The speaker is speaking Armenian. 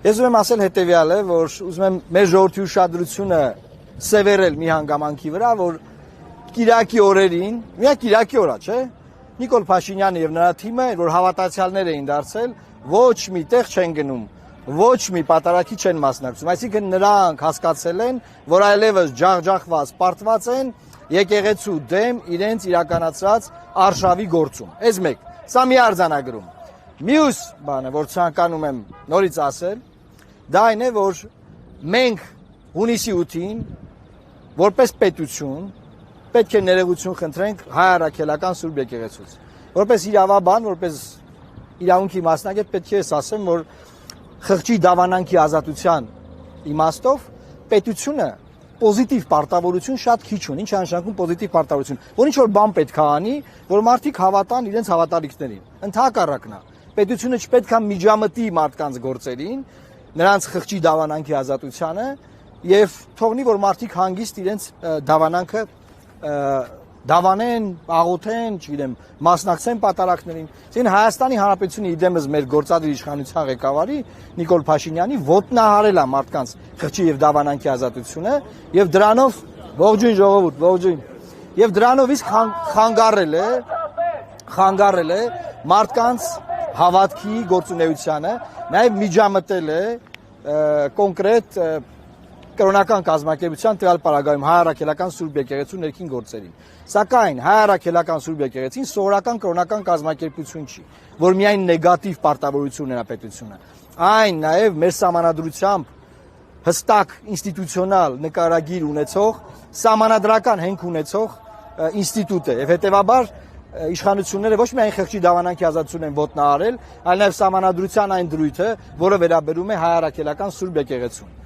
Ես ուզում եմ ասել հետևյալը, որ ուզում եմ մեր ժողովրդի ուշադրությունը սևեռել մի հանգամանքի վրա, որ Կիրակի օրերին, միակ Կիրակի օրա, չէ՞, Նիկոլ Փաշինյանը եւ նրա թիմը, որ հավատացյալներ էին դարձել, ոչ մի տեղ չեն գնում, ոչ մի պատարագի չեն մասնակցում, այսինքն նրանք հասկացել են, որ այլևս ջախջախված, պարտված են եկեղեցու դեմ իրենց իրականացրած արշավի գործում։ Այս մեկ, սա մի արձանագրում։ Մյուս բանը, որ ցանկանում եմ նորից ասել, դա այն է, որ մենք հունիսի 8-ին որպես պետություն պետք է ներողություն խնդրենք հայ առաքելական Սուրբ եկեղեցուց։ Որպես իրավաբան, որպես իրավունքի մասնագետ պետք է ասեմ, որ խղճի դավանանքի ազատության իմաստով պետությունը պոզիտիվ պարտավորություն շատ քիչ ունի, ինչ նշանակում պոզիտիվ պարտավորություն, որ ինչ որ բան պետք է անի, որ մարդիկ հավատան իրենց հավատալիքներին։ Ընդհակառակն է, պետությունը չպետք է միջամտի մարդկանց գործերին, նրանց խղճի դավանանքի ազատությանը եւ թողնի, որ մարդիկ հանգիստ իրենց դավանանքը դավանեն, աղոթեն, չգիտեմ, մասնակցեն պատարակներին։ Այսինքն Հայաստանի Հանրապետությունը իդեմս մեր գործադիր իշխանության ղեկավարի Նիկոլ Փաշինյանի ոտնահարել է մարդկանց խղճի եւ դավանանքի ազատությունը եւ դրանով ողջույն ժողովուրդ, ողջույն։ Եվ դրանով իսկ խանգարել է մարդկանց հավատքի գործունեությանը, նաեւ միջամտել է կոնկրետ կրոնական կազմակերպության տվյալ պարագայում հայ առաքելական Սուրբ եկեղեցու ներքին գործերին։ Սակայն հայ առաքելական Սուրբ եկեղեցին սովորական կրոնական կազմակերպություն չի, որ միայն նեգատիվ պարտավորություն ունենա պետությունը։ Այն նաև մեր սահմանադրությամբ հստակ ինստիտուցիոնալ նկարագիր ունեցող, սահմանադրական հենք ունեցող ինստիտուտ է, եւ հետեւաբար իշխանությունները ոչ միայն խղճի դավանանքի ազատություն են ոտնահարել, այլ նաև սահմանադրության այն դրույթը, որը վերաբերում է հայ առաքելական Սուրբ եկեղեցուն։